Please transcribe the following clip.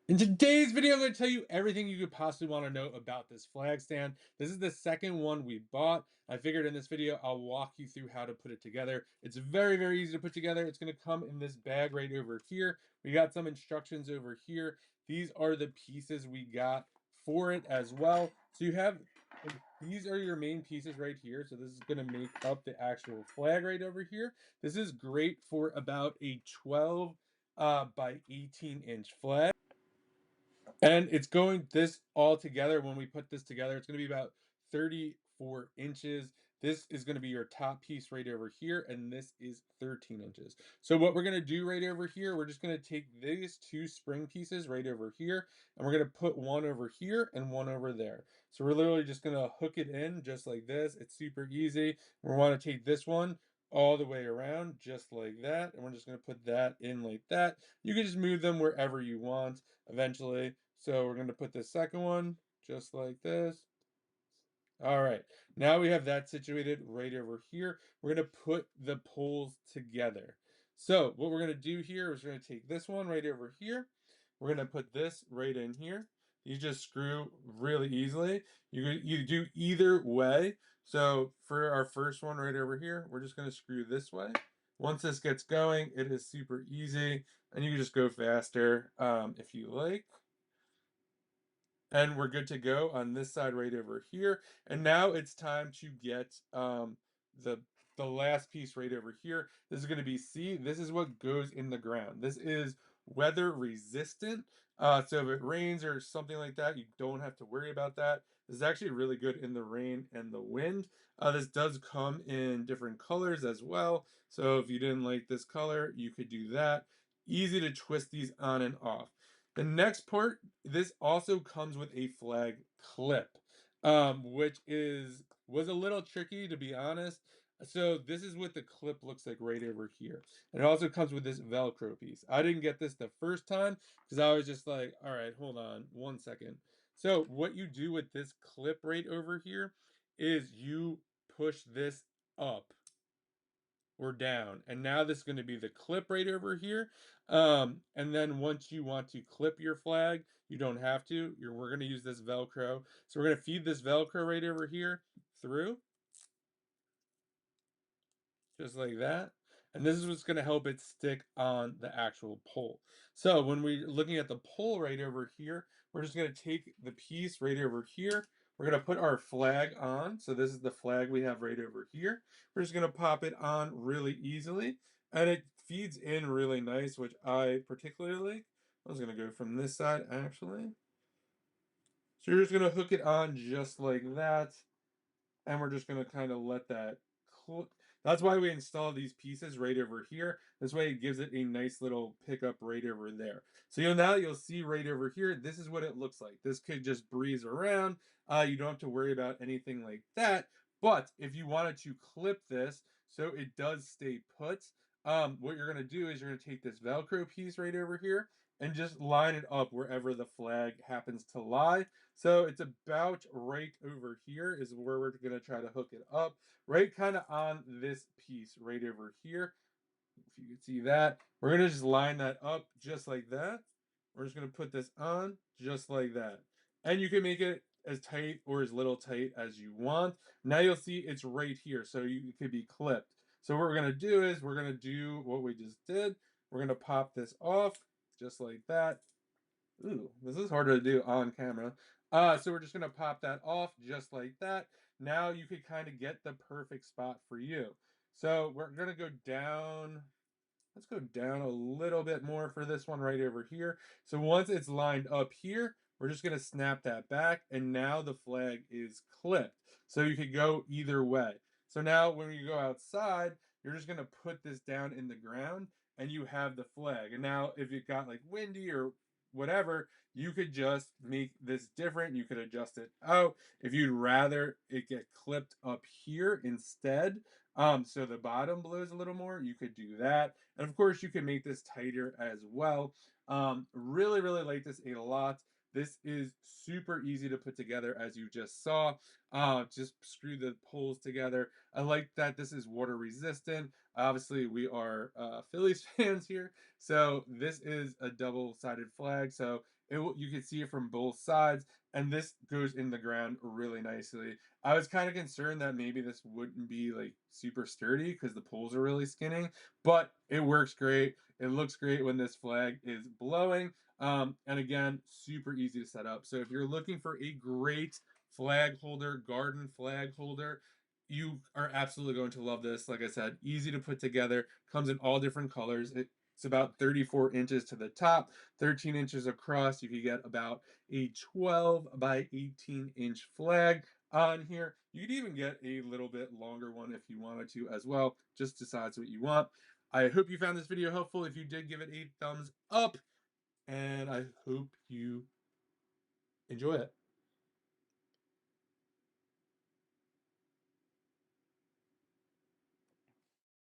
In today's video, I'm going to tell you everything you could possibly want to know about this flag stand. This is the second one we bought. I figured in this video, I'll walk you through how to put it together. It's very, very easy to put together. It's going to come in this bag right over here. We got some instructions over here. These are the pieces we got for it as well. So you have, these are your main pieces right here. So this is going to make up the actual flag right over here. This is great for about a 12 by 18-inch flag. And it's going this all together. When we put this together, it's going to be about 34 inches. This is going to be your top piece right over here, and this is 13 inches. So what we're going to do right over here, we're just going to take these two spring pieces right over here, and we're going to put one over here and one over there. So we're literally just going to hook it in just like this. It's super easy. We want to take this one all the way around just like that, and we're just going to put that in like that. You can just move them wherever you want eventually. So we're going to put the second one just like this. All right, now we have that situated right over here. We're going to put the poles together. So what we're going to do here is we're going to take this one right over here. We're going to put this right in here. You just screw really easily. You do either way. So for our first one right over here, we're just going to screw this way. Once this gets going, it is super easy, and you can just go faster if you like. And we're good to go on this side right over here. And now it's time to get the the last piece right over here. This is going to be C. This is what goes in the ground. This is weather resistant. So if it rains or something like that, you don't have to worry about that. This is actually really good in the rain and the wind. This does come in different colors as well. So if you didn't like this color, you could do that. Easy to twist these on and off. The next part, this also comes with a flag clip, which was a little tricky to be honest. So this is what the clip looks like right over here. And it also comes with this Velcro piece. I didn't get this the first time because I was just like, all right, hold on 1 second. So what you do with this clip right over here is you push this up or down. And now this is going to be the clip right over here. And then once you want to clip your flag, you don't have to. We're going to use this Velcro. So we're going to feed this Velcro right over here through, just like that. And this is what's going to help it stick on the actual pole. So when we're looking at the pole right over here, we're just going to take the piece right over here. We're going to put our flag on. So this is the flag we have right over here. We're just going to pop it on really easily. And it feeds in really nice, which I particularly like. I was going to go from this side, actually. So you're just going to hook it on just like that. And we're just going to kind of let that that's why we install these pieces right over here. This way it gives it a nice little pickup right over there. So you'll see right over here, this is what it looks like. This could just breeze around. You don't have to worry about anything like that. But if you wanted to clip this so it does stay put, what you're going to do is you're going to take this Velcro piece right over here and just line it up wherever the flag happens to lie. So it's about right over here is where we're going to try to hook it up, right kind of on this piece right over here. If you can see that, we're going to just line that up just like that. We're just going to put this on just like that. And you can make it as tight or as little tight as you want. Now you'll see it's right here, so it could be clipped. So what we're going to do is we're going to do what we just did. We're going to pop this off just like that. Ooh, this is harder to do on camera. So we're just gonna pop that off just like that. Now you could kind of get the perfect spot for you. So we're gonna go down. Let's go down a little bit more for this one right over here. So once it's lined up here, we're just gonna snap that back, and now the flag is clipped. So you could go either way. So now when you go outside, you're just gonna put this down in the ground and you have the flag. And now if it got like windy or whatever, you could just make this different. You could adjust it out. If you'd rather it get clipped up here instead, so the bottom blows a little more, you could do that. And of course, you can make this tighter as well. Really, really like this a lot. This is super easy to put together, as you just saw. Just screw the poles together. I like that this is water resistant. Obviously, we are Phillies fans here, so this is a double-sided flag. So you can see it from both sides, and this goes in the ground really nicely. I was kind of concerned that maybe this wouldn't be like super sturdy because the poles are really skinny, but it works great. It looks great when this flag is blowing. And again, super easy to set up. So if you're looking for a great flag holder, garden flag holder, you are absolutely going to love this. Like I said, easy to put together, comes in all different colors. It's about 34 inches to the top, 13 inches across. You can get about a 12 by 18-inch flag on here. You could even get a little bit longer one if you wanted to as well. Just decides what you want. I hope you found this video helpful. If you did, give it a thumbs up, and I hope you enjoy it.